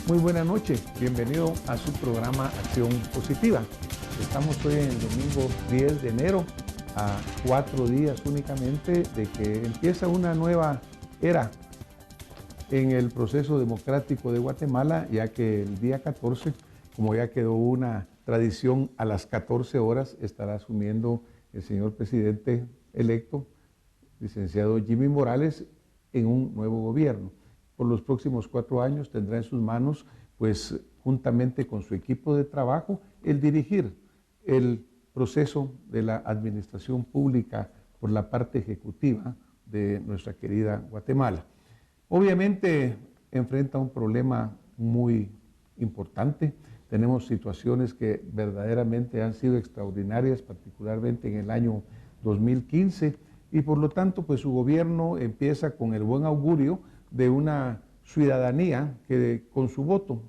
Muy buena noche, bienvenido a su programa Acción Positiva. Estamos hoy en el domingo 10 de enero, a 4 días únicamente de que empieza una nueva era en el proceso democrático de Guatemala, ya que el día 14, como ya quedó una tradición, a las 14 horas estará asumiendo el señor presidente electo, licenciado Jimmy Morales, en un nuevo gobierno. Por los próximos 4 años tendrá en sus manos, pues juntamente con su equipo de trabajo, el dirigir el proceso de la administración pública por la parte ejecutiva de nuestra querida Guatemala. Obviamente enfrenta un problema muy importante. Tenemos situaciones que verdaderamente han sido extraordinarias, particularmente en el año 2015, y por lo tanto, pues su gobierno empieza con el buen augurio de una ciudadanía que con su voto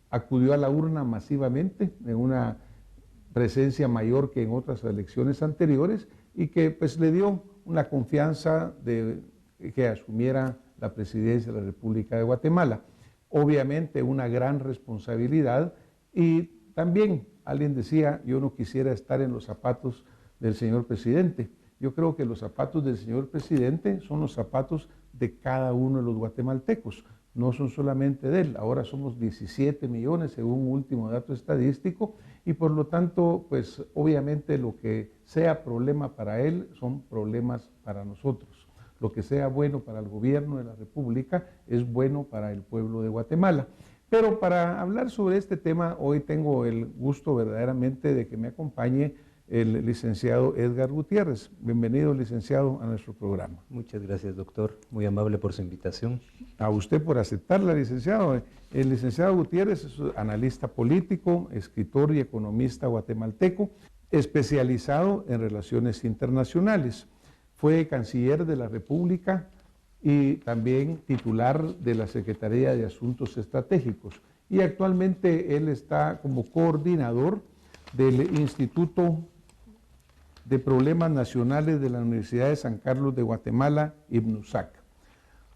acudió a la urna masivamente, en una presencia mayor que en otras elecciones anteriores, y que pues le dio una confianza de que asumiera la presidencia de la República de Guatemala. Obviamente una gran responsabilidad, y también alguien decía, yo no quisiera estar en los zapatos del señor presidente. Yo creo que los zapatos del señor presidente son los zapatos de cada uno de los guatemaltecos, no son solamente de él. Ahora somos 17 millones según un último dato estadístico, y por lo tanto, pues obviamente lo que sea problema para él son problemas para nosotros. Lo que sea bueno para el gobierno de la República es bueno para el pueblo de Guatemala. Pero para hablar sobre este tema, hoy tengo el gusto verdaderamente de que me acompañe el licenciado Edgar Gutiérrez. Bienvenido, licenciado, a nuestro programa. Muchas gracias, doctor. Muy amable por su invitación. A usted por aceptarla, licenciado. El licenciado Gutiérrez es analista político, escritor y economista guatemalteco, especializado en relaciones internacionales. Fue canciller de la República y también titular de la Secretaría de Asuntos Estratégicos. Y actualmente él está como coordinador del Instituto de Problemas Nacionales de la Universidad de San Carlos de Guatemala, IBNUSAC.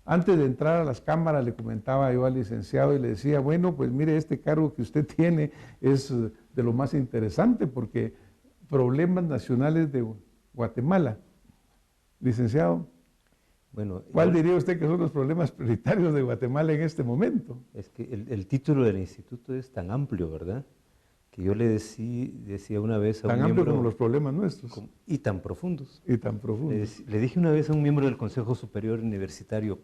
Antes de entrar a las cámaras le comentaba yo al licenciado y le decía, bueno, pues mire, este cargo que usted tiene es de lo más interesante, porque Problemas Nacionales de Guatemala. Licenciado, bueno, ¿cuál diría usted que son los problemas prioritarios de Guatemala en este momento? Es que el título del instituto es tan amplio, ¿verdad? Que yo le decía una vez a un miembro... Tan amplio como los problemas nuestros. Y tan profundos. Y tan profundos. Le dije una vez a un miembro del Consejo Superior Universitario,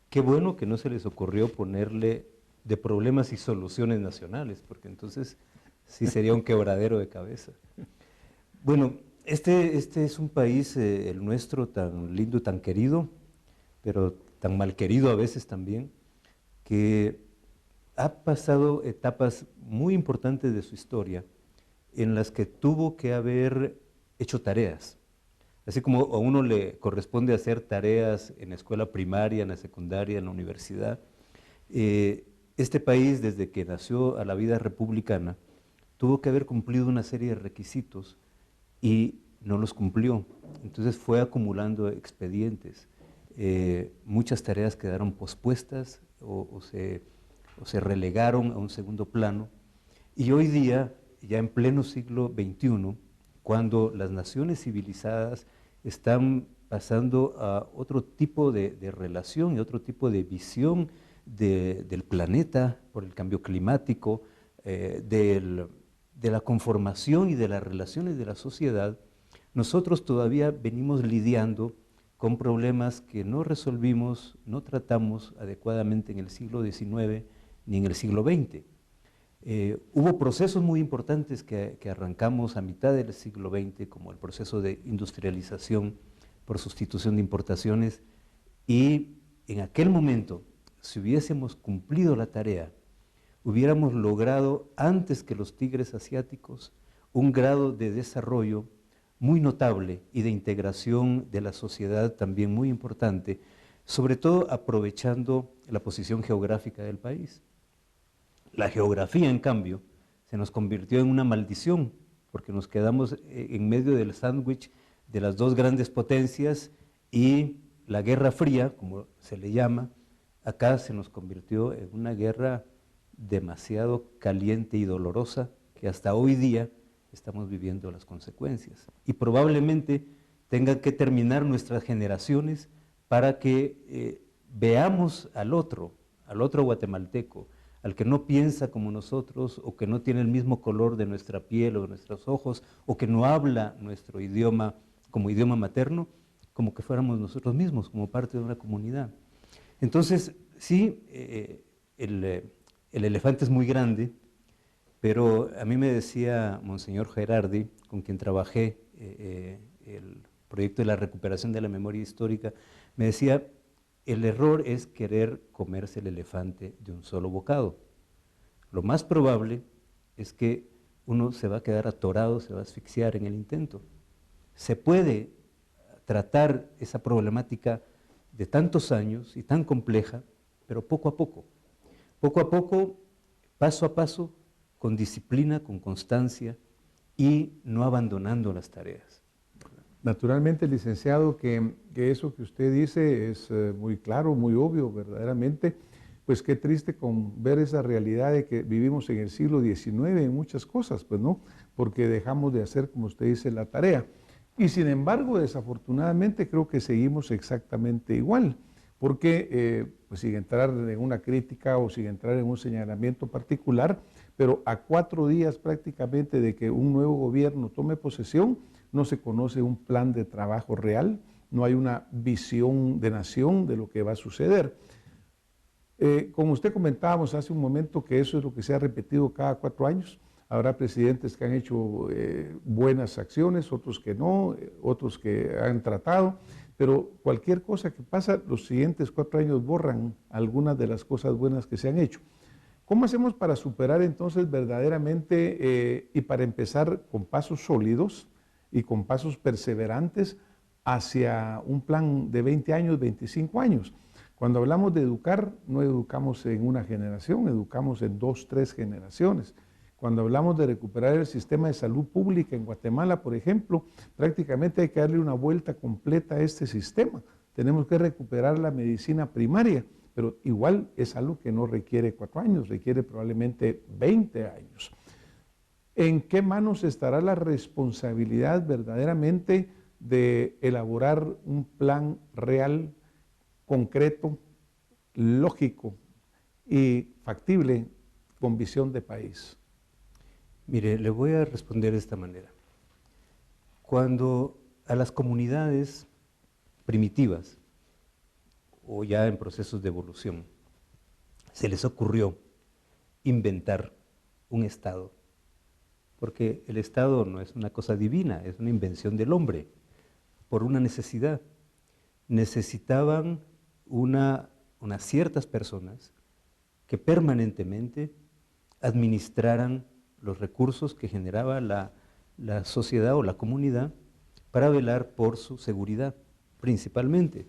qué bueno que no se les ocurrió ponerle de problemas y soluciones nacionales, porque entonces sí sería un quebradero de cabeza. Bueno, este es un país, el nuestro, tan lindo, tan querido, pero tan mal querido a veces también, que ha pasado etapas muy importantes de su historia en las que tuvo que haber hecho tareas. Así como a uno le corresponde hacer tareas en la escuela primaria, en la secundaria, en la universidad, este país, desde que nació a la vida republicana, tuvo que haber cumplido una serie de requisitos y no los cumplió. Entonces fue acumulando expedientes. Muchas tareas quedaron pospuestas o se relegaron a un segundo plano, y hoy día, ya en pleno siglo XXI, cuando las naciones civilizadas están pasando a otro tipo de relación y otro tipo de visión del planeta por el cambio climático, de la conformación y de las relaciones de la sociedad, nosotros todavía venimos lidiando con problemas que no resolvimos, no tratamos adecuadamente en el siglo XIX ni en el siglo XX. Hubo procesos muy importantes que arrancamos a mitad del siglo XX, como el proceso de industrialización por sustitución de importaciones, y en aquel momento, si hubiésemos cumplido la tarea, hubiéramos logrado, antes que los tigres asiáticos, un grado de desarrollo muy notable y de integración de la sociedad también muy importante, sobre todo aprovechando la posición geográfica del país. La geografía, en cambio, se nos convirtió en una maldición, porque nos quedamos en medio del sándwich de las dos grandes potencias, y la Guerra Fría, como se le llama, acá se nos convirtió en una guerra demasiado caliente y dolorosa que hasta hoy día estamos viviendo las consecuencias. Y probablemente tengan que terminar nuestras generaciones para que veamos al otro guatemalteco, al que no piensa como nosotros, o que no tiene el mismo color de nuestra piel o de nuestros ojos, o que no habla nuestro idioma como idioma materno, como que fuéramos nosotros mismos, como parte de una comunidad. Entonces, sí, el elefante es muy grande, pero a mí me decía Monseñor Gerardi, con quien trabajé el proyecto de la recuperación de la memoria histórica, me decía: el error es querer comerse el elefante de un solo bocado. Lo más probable es que uno se va a quedar atorado, se va a asfixiar en el intento. Se puede tratar esa problemática de tantos años y tan compleja, pero poco a poco, paso a paso, con disciplina, con constancia y no abandonando las tareas. Naturalmente, licenciado, que eso que usted dice es muy claro, muy obvio, verdaderamente. Pues qué triste con ver esa realidad de que vivimos en el siglo XIX en muchas cosas, pues no, porque dejamos de hacer, como usted dice, la tarea. Y sin embargo, desafortunadamente, creo que seguimos exactamente igual, porque, pues sin entrar en una crítica o sin entrar en un señalamiento particular, pero a 4 días prácticamente de que un nuevo gobierno tome posesión, no se conoce un plan de trabajo real, no hay una visión de nación de lo que va a suceder. Como usted comentábamos hace un momento, que eso es lo que se ha repetido cada 4 años. Habrá presidentes que han hecho buenas acciones, otros que no, otros que han tratado, pero cualquier cosa que pasa, los siguientes 4 años borran algunas de las cosas buenas que se han hecho. ¿Cómo hacemos para superar entonces verdaderamente y para empezar con pasos sólidos y con pasos perseverantes hacia un plan de 20 años, 25 años? Cuando hablamos de educar, no educamos en una generación, educamos en 2, 3 generaciones. Cuando hablamos de recuperar el sistema de salud pública en Guatemala, por ejemplo, prácticamente hay que darle una vuelta completa a este sistema. Tenemos que recuperar la medicina primaria, pero igual es algo que no requiere 4 años, requiere probablemente 20 años. ¿En qué manos estará la responsabilidad verdaderamente de elaborar un plan real, concreto, lógico y factible con visión de país? Mire, le voy a responder de esta manera. Cuando a las comunidades primitivas o ya en procesos de evolución se les ocurrió inventar un Estado, porque el Estado no es una cosa divina, es una invención del hombre, por una necesidad. Necesitaban unas ciertas personas que permanentemente administraran los recursos que generaba la sociedad o la comunidad para velar por su seguridad, principalmente.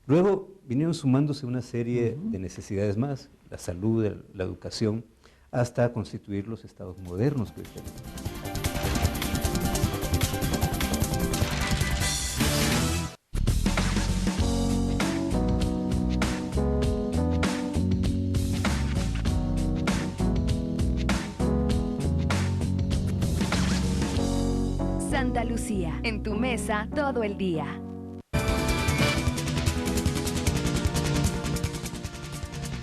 Luego vinieron sumándose una serie de necesidades más, la salud, la educación, hasta constituir los estados modernos que hoy tenemos. Santa Lucía, en tu mesa todo el día.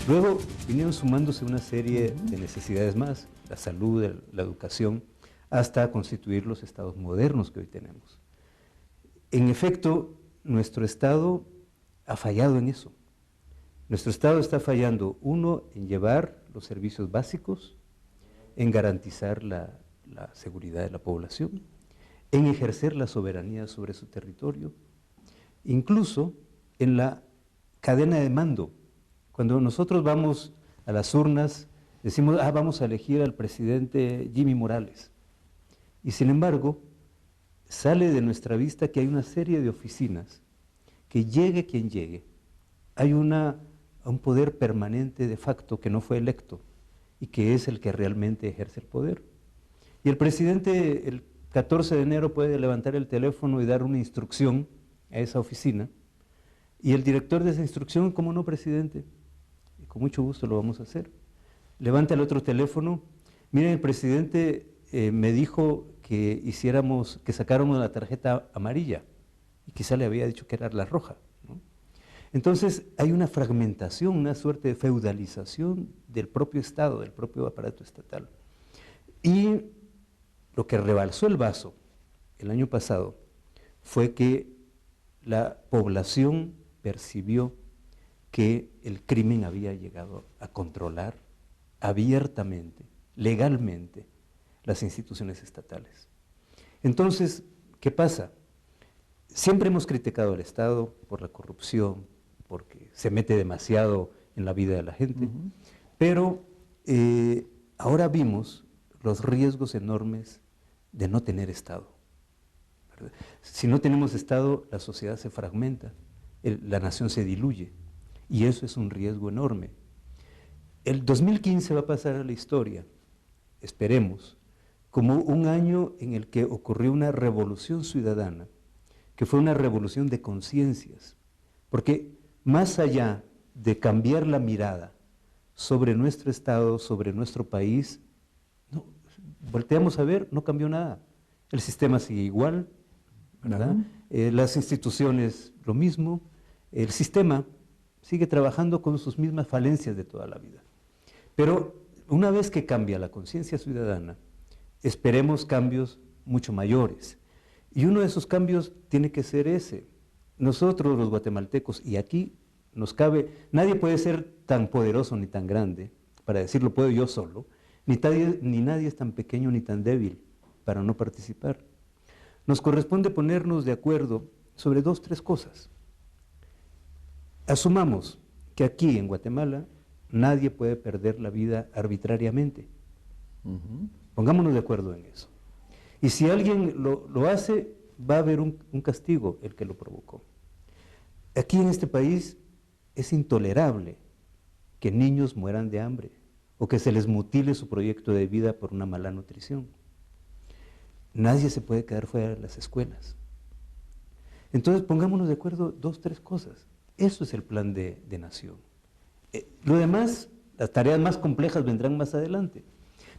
Luego vinieron sumándose una serie de necesidades más, la salud, la educación, hasta constituir los estados modernos que hoy tenemos. En efecto, nuestro Estado ha fallado en eso. Nuestro Estado está fallando, uno, en llevar los servicios básicos, en garantizar la seguridad de la población, en ejercer la soberanía sobre su territorio, incluso en la cadena de mando. Cuando nosotros vamos a las urnas, decimos, vamos a elegir al presidente Jimmy Morales. Y sin embargo, sale de nuestra vista que hay una serie de oficinas, que llegue quien llegue, hay un poder permanente de facto que no fue electo y que es el que realmente ejerce el poder. Y el presidente, el 14 de enero, puede levantar el teléfono y dar una instrucción a esa oficina, y el director de esa instrucción, ¿cómo no, presidente? Con mucho gusto lo vamos a hacer. levanta el otro teléfono, miren, el presidente me dijo que que sacáramos la tarjeta amarilla, y quizá le había dicho que era la roja, ¿no? Entonces hay una fragmentación, una suerte de feudalización del propio Estado, del propio aparato estatal. Y lo que rebalsó el vaso el año pasado fue que la población percibió que el crimen había llegado a controlar abiertamente, legalmente, las instituciones estatales. Entonces, ¿qué pasa? Siempre hemos criticado al Estado por la corrupción, porque se mete demasiado en la vida de la gente, pero ahora vimos los riesgos enormes de no tener Estado, ¿verdad? Si no tenemos Estado, la sociedad se fragmenta, la nación se diluye, y eso es un riesgo enorme. El 2015 va a pasar a la historia, esperemos, como un año en el que ocurrió una revolución ciudadana, que fue una revolución de conciencias, porque más allá de cambiar la mirada sobre nuestro Estado, sobre nuestro país, no, volteamos a ver, no cambió nada. El sistema sigue igual, ¿verdad? Las instituciones lo mismo, el sistema sigue trabajando con sus mismas falencias de toda la vida. Pero una vez que cambia la conciencia ciudadana, esperemos cambios mucho mayores. Y uno de esos cambios tiene que ser ese. Nosotros los guatemaltecos, y aquí nos cabe, nadie puede ser tan poderoso ni tan grande para decir lo puedo yo solo, ni nadie es tan pequeño ni tan débil para no participar. Nos corresponde ponernos de acuerdo sobre 2 o 3 cosas. Asumamos que aquí en Guatemala nadie puede perder la vida arbitrariamente. Pongámonos de acuerdo en eso. Y si alguien lo hace, va a haber un castigo, el que lo provocó. Aquí en este país es intolerable que niños mueran de hambre o que se les mutile su proyecto de vida por una mala nutrición. Nadie se puede quedar fuera de las escuelas. Entonces pongámonos de acuerdo 2 o 3 cosas. Eso es el plan de nación. Lo demás, las tareas más complejas vendrán más adelante.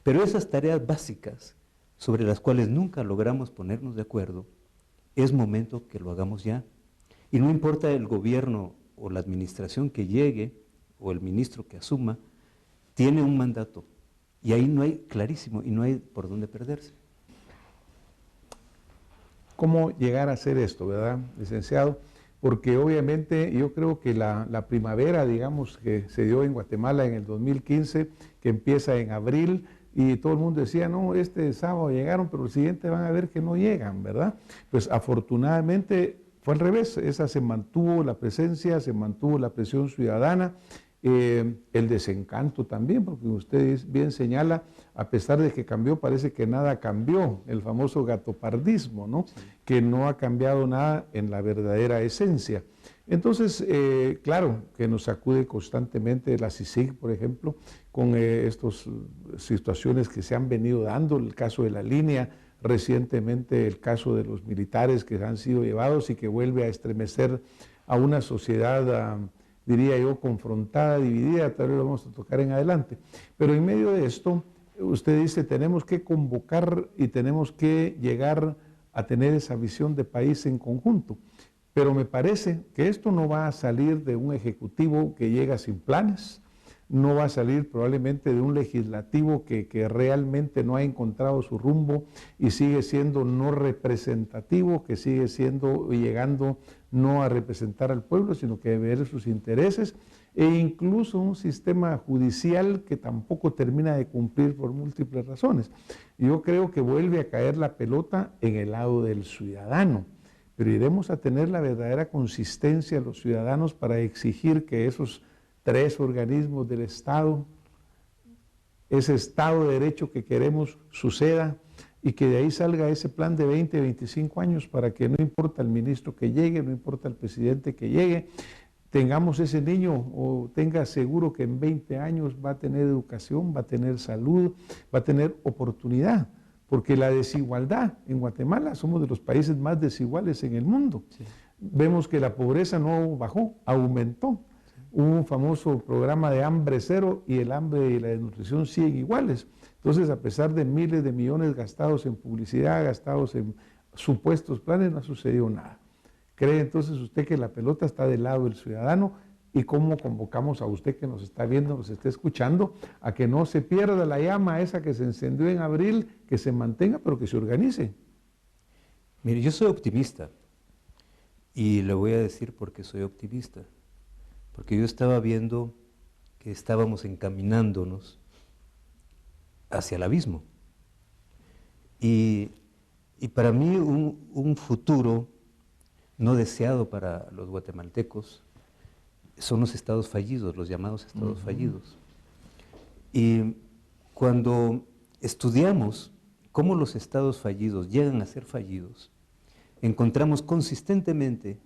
Pero esas tareas básicas, sobre las cuales nunca logramos ponernos de acuerdo, es momento que lo hagamos ya. Y no importa el gobierno o la administración que llegue, o el ministro que asuma, tiene un mandato. Y ahí no hay, clarísimo, y no hay por dónde perderse. ¿Cómo llegar a hacer esto, verdad, licenciado? Porque obviamente yo creo que la primavera, digamos, que se dio en Guatemala en el 2015, que empieza en abril, y todo el mundo decía, no, este sábado llegaron, pero el siguiente van a ver que no llegan, ¿verdad? Pues afortunadamente fue al revés, esa se mantuvo la presencia, se mantuvo la presión ciudadana, el desencanto también, porque usted bien señala, a pesar de que cambió, parece que nada cambió, el famoso gatopardismo, ¿no? Sí. Que no ha cambiado nada en la verdadera esencia. Entonces, claro, que nos sacude constantemente la CICIG, por ejemplo, con estas situaciones que se han venido dando, el caso de la línea, recientemente el caso de los militares que han sido llevados y que vuelve a estremecer a una sociedad, diría yo, confrontada, dividida, tal vez lo vamos a tocar en adelante. Pero en medio de esto, usted dice, tenemos que convocar y tenemos que llegar a tener esa visión de país en conjunto. Pero me parece que esto no va a salir de un ejecutivo que llega sin planes, no va a salir probablemente de un legislativo que realmente no ha encontrado su rumbo y sigue siendo no representativo, que sigue siendo llegando no a representar al pueblo, sino que a ver sus intereses, e incluso un sistema judicial que tampoco termina de cumplir por múltiples razones. Yo creo que vuelve a caer la pelota en el lado del ciudadano, pero iremos a tener la verdadera consistencia los ciudadanos para exigir que esos 3 organismos del Estado, ese Estado de Derecho que queremos suceda y que de ahí salga ese plan de 20, 25 años para que no importa el ministro que llegue, no importa el presidente que llegue, tengamos ese niño o tenga seguro que en 20 años va a tener educación, va a tener salud, va a tener oportunidad. Porque la desigualdad en Guatemala, somos de los países más desiguales en el mundo. Sí. Vemos que la pobreza no bajó, aumentó. Sí. Hubo un famoso programa de hambre cero y el hambre y la desnutrición siguen iguales. Entonces, a pesar de miles de millones gastados en publicidad, gastados en supuestos planes, no ha sucedido nada. ¿Cree entonces usted que la pelota está del lado del ciudadano? ¿Y cómo convocamos a usted que nos está viendo, nos está escuchando, a que no se pierda la llama esa que se encendió en abril, que se mantenga, pero que se organice? Mire, yo soy optimista y le voy a decir por qué soy optimista. Porque yo estaba viendo que estábamos encaminándonos hacia el abismo. Y para mí un futuro no deseado para los guatemaltecos son los estados fallidos, los llamados estados fallidos. Y cuando estudiamos cómo los estados fallidos llegan a ser fallidos, encontramos consistentemente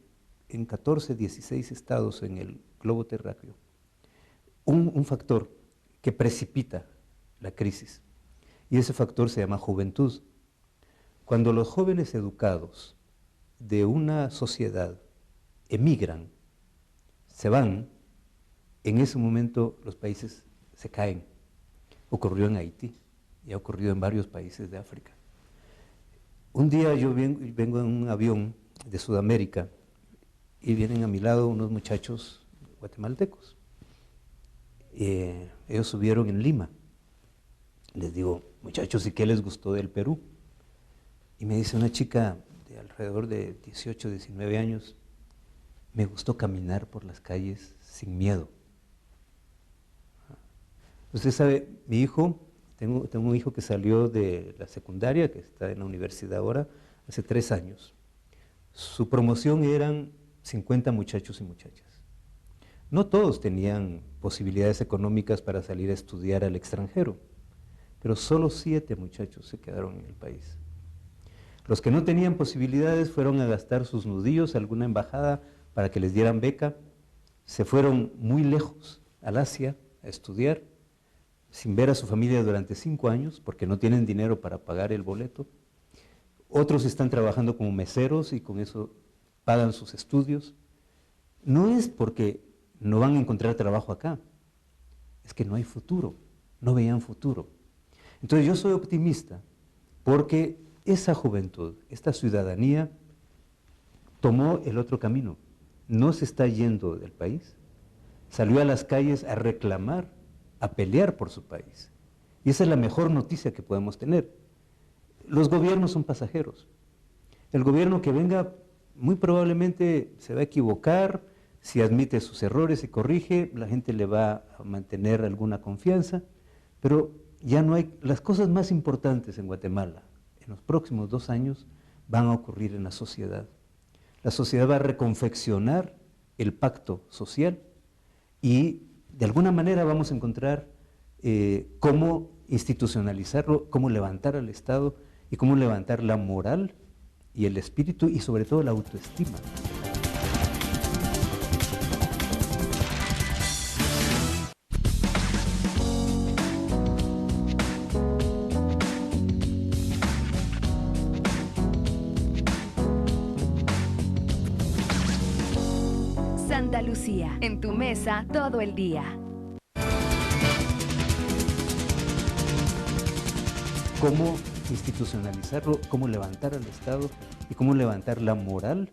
en 14, 16 estados en el globo terráqueo un factor que precipita la crisis. Y ese factor se llama juventud. Cuando los jóvenes educados de una sociedad emigran, se van, en ese momento los países se caen. Ocurrió en Haití y ha ocurrido en varios países de África. Un día yo vengo en un avión de Sudamérica y vienen a mi lado unos muchachos guatemaltecos. Ellos subieron en Lima. Les digo, muchachos, ¿y qué les gustó del Perú? Y me dice una chica de alrededor de 18, 19 años, me gustó caminar por las calles sin miedo. Usted sabe, mi hijo, tengo un hijo que salió de la secundaria, que está en la universidad ahora, hace 3 años. Su promoción eran 50 muchachos y muchachas. No todos tenían posibilidades económicas para salir a estudiar al extranjero, pero solo 7 muchachos se quedaron en el país. Los que no tenían posibilidades fueron a gastar sus nudillos a alguna embajada para que les dieran beca, se fueron muy lejos, al Asia, a estudiar, sin ver a su familia durante 5 años, porque no tienen dinero para pagar el boleto. Otros están trabajando como meseros y con eso pagan sus estudios. No es porque no van a encontrar trabajo acá, es que no hay futuro, no veían futuro. Entonces yo soy optimista porque esa juventud, esta ciudadanía, tomó el otro camino, no se está yendo del país, salió a las calles a reclamar, a pelear por su país. Y esa es la mejor noticia que podemos tener. Los gobiernos son pasajeros. El gobierno que venga muy probablemente se va a equivocar, si admite sus errores y corrige, la gente le va a mantener alguna confianza, pero ya no hay, las cosas más importantes en Guatemala en los próximos 2 años van a ocurrir en la sociedad. La sociedad va a reconfeccionar el pacto social y de alguna manera vamos a encontrar cómo institucionalizarlo, cómo levantar al Estado y cómo levantar la moral y el espíritu y sobre todo la autoestima. Santa Lucía, en tu mesa todo el día. Cómo institucionalizarlo, cómo levantar al Estado y cómo levantar la moral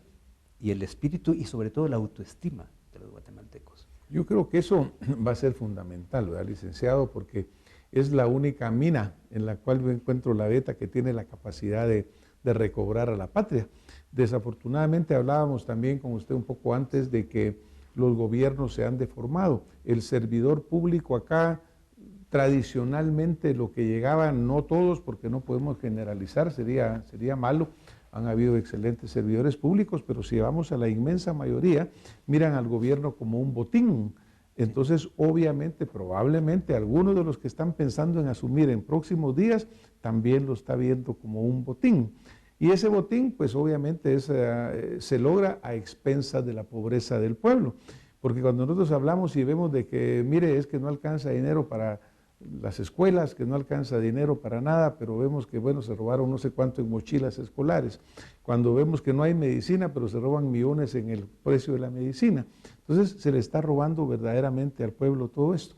y el espíritu y sobre todo la autoestima de los guatemaltecos. Yo creo que eso va a ser fundamental, ¿verdad, licenciado? Porque es la única mina en la cual yo encuentro la beta que tiene la capacidad de recobrar a la patria. Desafortunadamente hablábamos también con usted un poco antes de que los gobiernos se han deformado. El servidor público acá, tradicionalmente lo que llegaba, no todos, porque no podemos generalizar, sería malo, han habido excelentes servidores públicos, pero si vamos a la inmensa mayoría, miran al gobierno como un botín. Entonces, obviamente, probablemente, algunos de los que están pensando en asumir en próximos días, también lo está viendo como un botín. Y ese botín, pues obviamente se logra a expensas de la pobreza del pueblo. Porque cuando nosotros hablamos y vemos de que, mire, es que no alcanza dinero para las escuelas, que no alcanza dinero para nada, pero vemos que, bueno, se robaron no sé cuánto en mochilas escolares. Cuando vemos que no hay medicina, pero se roban millones en el precio de la medicina. Entonces, se le está robando verdaderamente al pueblo todo esto.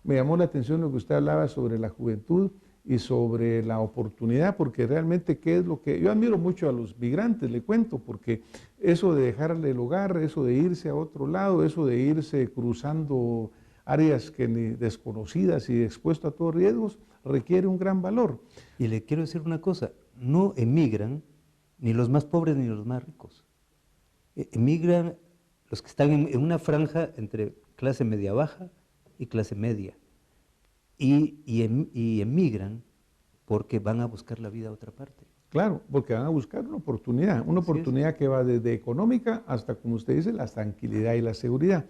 Me llamó la atención lo que usted hablaba sobre la juventud y sobre la oportunidad, porque realmente qué es lo que... Yo admiro mucho a los migrantes, le cuento, porque eso de dejarle el hogar, eso de irse a otro lado, eso de irse cruzando áreas que ni desconocidas y expuesto a todos riesgos, requiere un gran valor. Y le quiero decir una cosa, no emigran ni los más pobres ni los más ricos. Emigran los que están en una franja entre clase media baja y clase media. Y emigran porque van a buscar la vida a otra parte. Claro, porque van a buscar una oportunidad que va desde económica hasta, como usted dice, la tranquilidad y la seguridad.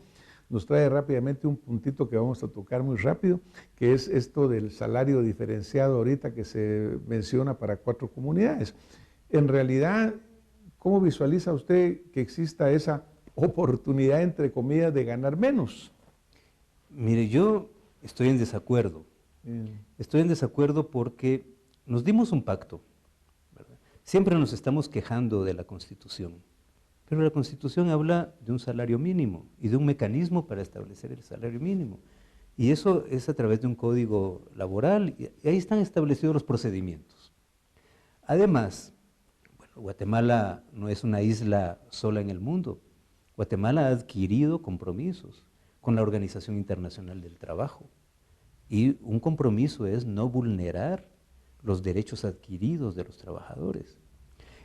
Nos trae rápidamente un puntito que vamos a tocar muy rápido, que es esto del salario diferenciado ahorita que se menciona para 4 comunidades. En realidad, ¿cómo visualiza usted que exista esa oportunidad, entre comillas, de ganar menos? Mire, yo estoy en desacuerdo. Estoy en desacuerdo porque nos dimos un pacto, ¿verdad? Siempre nos estamos quejando de la Constitución. Pero la Constitución habla de un salario mínimo y de un mecanismo para establecer el salario mínimo. Y eso es a través de un código laboral y ahí están establecidos los procedimientos. Además, bueno, Guatemala no es una isla sola en el mundo. Guatemala ha adquirido compromisos con la Organización Internacional del Trabajo. Y un compromiso es no vulnerar los derechos adquiridos de los trabajadores.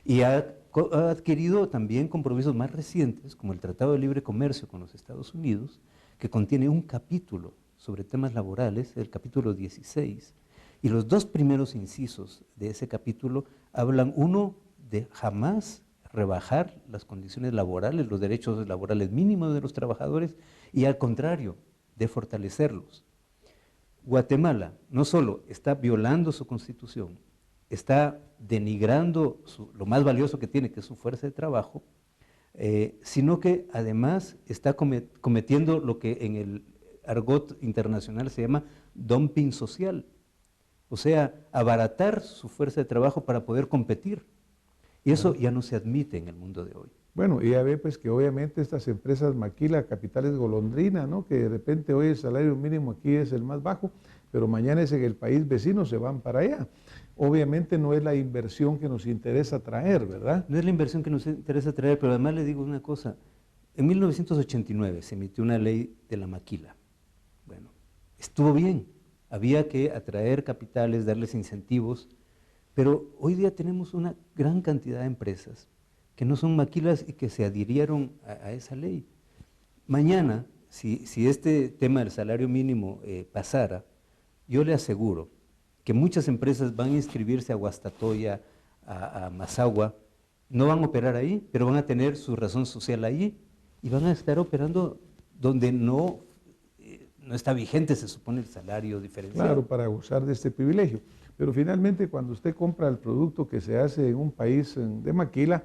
Y ha adquirido también compromisos más recientes, como el Tratado de Libre Comercio con los Estados Unidos, que contiene un capítulo sobre temas laborales, el capítulo 16, y los 2 primeros incisos de ese capítulo hablan, uno, de jamás rebajar las condiciones laborales, los derechos laborales mínimos de los trabajadores, y al contrario, de fortalecerlos. Guatemala no solo está violando su Constitución, está denigrando lo más valioso que tiene, que es su fuerza de trabajo, sino que además está cometiendo lo que en el argot internacional se llama dumping social, o sea, abaratar su fuerza de trabajo para poder competir. Y eso ya no se admite en el mundo de hoy. Bueno, y ya ve pues que obviamente estas empresas maquila, capitales golondrina, ¿no? Que de repente hoy el salario mínimo aquí es el más bajo, pero mañana es en el país vecino, se van para allá. Obviamente no es la inversión que nos interesa traer, ¿verdad? No es la inversión que nos interesa traer, pero además le digo una cosa. En 1989 se emitió una ley de la maquila. Bueno, estuvo bien, había que atraer capitales, darles incentivos, pero hoy día tenemos una gran cantidad de empresas que no son maquilas y que se adhirieron a esa ley. Mañana, si este tema del salario mínimo pasara, yo le aseguro que muchas empresas van a inscribirse a Guastatoya, a Mazagua, no van a operar ahí, pero van a tener su razón social ahí y van a estar operando donde no está vigente, se supone, el salario diferenciado. Claro, para gozar de este privilegio. Pero finalmente, cuando usted compra el producto que se hace en un país de maquila,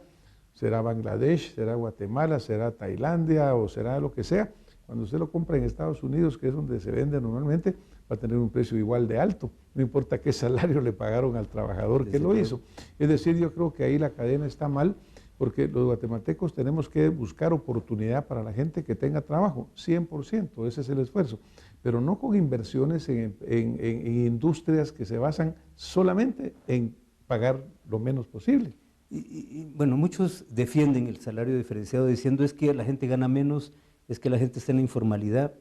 será Bangladesh, será Guatemala, será Tailandia o será lo que sea, cuando usted lo compra en Estados Unidos, que es donde se vende normalmente, va a tener un precio igual de alto, no importa qué salario le pagaron al trabajador que lo hizo. Es decir, yo creo que ahí la cadena está mal, porque los guatemaltecos tenemos que buscar oportunidad para la gente que tenga trabajo, 100%, ese es el esfuerzo, pero no con inversiones en industrias que se basan solamente en pagar lo menos posible. Bueno, muchos defienden el salario diferenciado diciendo es que la gente gana menos, es que la gente está en la informalidad.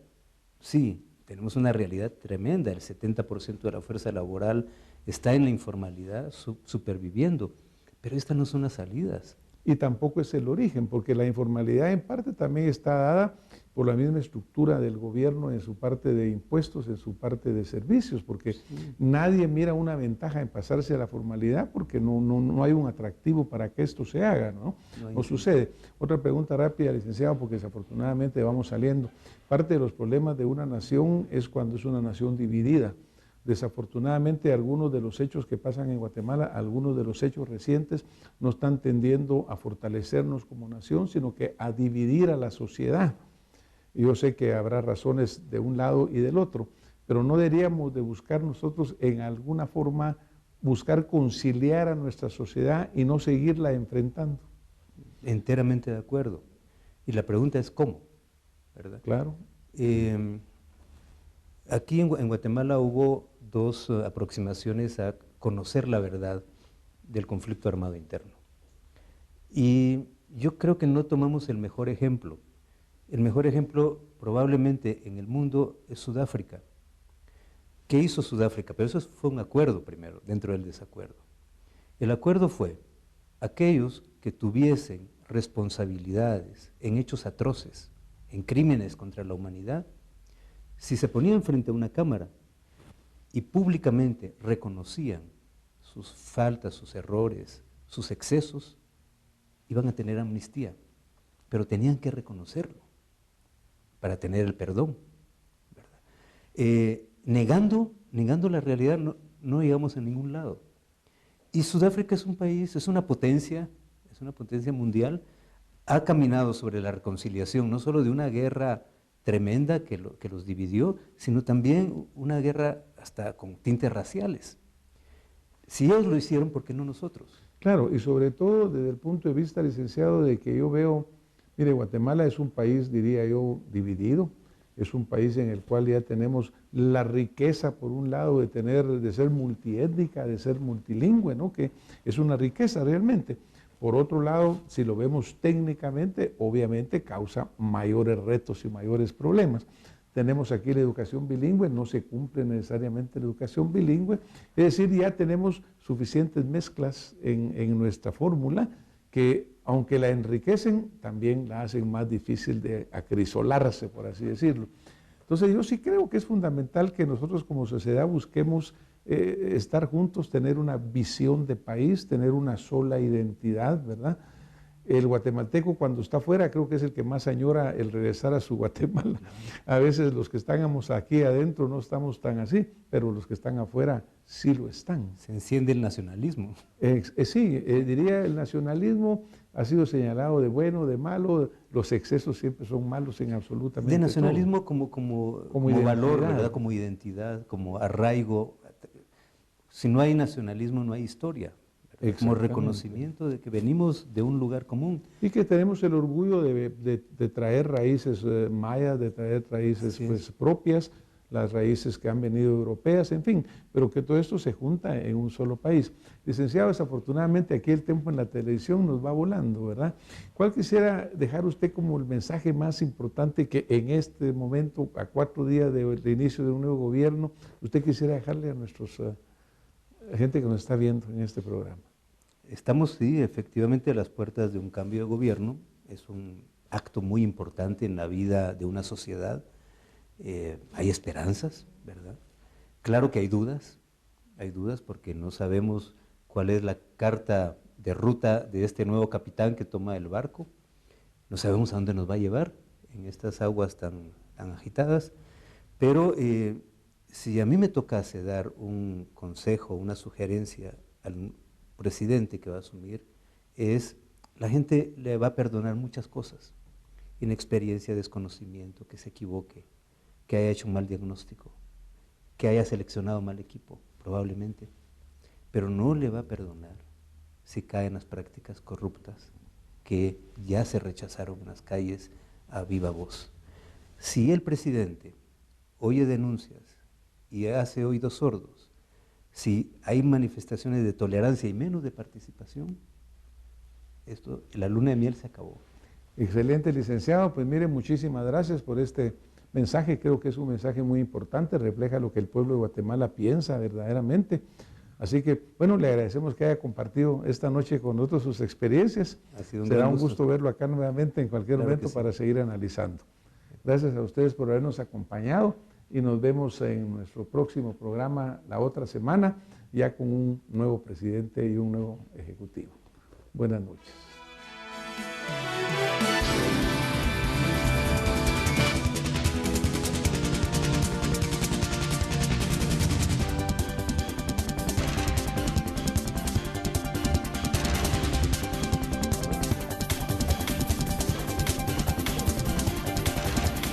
Sí, tenemos una realidad tremenda, el 70% de la fuerza laboral está en la informalidad, superviviendo, pero estas no son las salidas. Y tampoco es el origen, porque la informalidad en parte también está dada por la misma estructura del gobierno en su parte de impuestos, en su parte de servicios, porque nadie mira una ventaja en pasarse a la formalidad porque no hay un atractivo para que esto se haga, ¿no? No sucede. Otra pregunta rápida, licenciado, porque desafortunadamente vamos saliendo. Parte de los problemas de una nación es cuando es una nación dividida. Desafortunadamente, algunos de los hechos que pasan en Guatemala, algunos de los hechos recientes, no están tendiendo a fortalecernos como nación, sino que a dividir a la sociedad. Yo sé que habrá razones de un lado y del otro, pero no deberíamos de buscar nosotros en alguna forma, buscar conciliar a nuestra sociedad y no seguirla enfrentando. Enteramente de acuerdo. Y la pregunta es ¿cómo? ¿Verdad? Claro. Aquí en Guatemala hubo dos aproximaciones a conocer la verdad del conflicto armado interno. Y yo creo que no tomamos el mejor ejemplo. El mejor ejemplo probablemente en el mundo es Sudáfrica. ¿Qué hizo Sudáfrica? Pero eso fue un acuerdo primero, dentro del desacuerdo. El acuerdo fue aquellos que tuviesen responsabilidades en hechos atroces, en crímenes contra la humanidad, si se ponían frente a una cámara y públicamente reconocían sus faltas, sus errores, sus excesos, iban a tener amnistía, pero tenían que reconocerlo para tener el perdón, ¿verdad? Negando la realidad no llegamos a ningún lado. Y Sudáfrica es un país, es una potencia mundial, ha caminado sobre la reconciliación, no solo de una guerra tremenda que los dividió, sino también una guerra hasta con tintes raciales. Si ellos lo hicieron, ¿por qué no nosotros? Claro, y sobre todo desde el punto de vista, licenciado, de que yo veo, mire, Guatemala es un país, diría yo, dividido, es un país en el cual ya tenemos la riqueza, por un lado, de ser multiétnica, de ser multilingüe, ¿no? Que es una riqueza realmente. Por otro lado, si lo vemos técnicamente, obviamente causa mayores retos y mayores problemas. Tenemos aquí la educación bilingüe, no se cumple necesariamente la educación bilingüe, es decir, ya tenemos suficientes mezclas en nuestra fórmula que, aunque la enriquecen, también la hacen más difícil de acrisolarse, por así decirlo. Entonces yo sí creo que es fundamental que nosotros como sociedad busquemos estar juntos, tener una visión de país, tener una sola identidad, ¿verdad? El guatemalteco cuando está afuera creo que es el que más añora el regresar a su Guatemala. A veces los que estamos aquí adentro no estamos tan así, pero los que están afuera sí lo están. Se enciende el nacionalismo. Sí, diría el nacionalismo ha sido señalado de bueno, de malo, los excesos siempre son malos en absolutamente de nacionalismo todo. como valor, ¿verdad? Como identidad, como arraigo. Si no hay nacionalismo no hay historia. Como reconocimiento de que venimos de un lugar común. Y que tenemos el orgullo de traer raíces mayas, de traer raíces pues, propias, las raíces que han venido europeas, en fin, pero que todo esto se junta en un solo país. Licenciado, desafortunadamente aquí el tiempo en la televisión nos va volando, ¿verdad? ¿Cuál quisiera dejar usted como el mensaje más importante que en este momento, a 4 días de inicio de un nuevo gobierno, usted quisiera dejarle a nuestros gente que nos está viendo en este programa? Estamos, sí, efectivamente a las puertas de un cambio de gobierno. Es un acto muy importante en la vida de una sociedad. Hay esperanzas, ¿verdad? Claro que hay dudas porque no sabemos cuál es la carta de ruta de este nuevo capitán que toma el barco. No sabemos a dónde nos va a llevar en estas aguas tan agitadas, pero si a mí me tocase dar un consejo, una sugerencia al presidente que va a asumir, es la gente le va a perdonar muchas cosas, inexperiencia, desconocimiento, que se equivoque, que haya hecho un mal diagnóstico, que haya seleccionado mal equipo, probablemente, pero no le va a perdonar si cae en las prácticas corruptas que ya se rechazaron en las calles a viva voz. Si el presidente oye denuncias y hace oídos sordos, si hay manifestaciones de tolerancia y menos de participación, la luna de miel se acabó. Excelente, licenciado. Pues mire, muchísimas gracias por este mensaje. Creo que es un mensaje muy importante, refleja lo que el pueblo de Guatemala piensa verdaderamente. Así que, bueno, le agradecemos que haya compartido esta noche con nosotros sus experiencias. Será un gusto verlo acá nuevamente en cualquier momento para seguir analizando. Gracias a ustedes por habernos acompañado y nos vemos en nuestro próximo programa la otra semana, ya con un nuevo presidente y un nuevo ejecutivo. Buenas noches.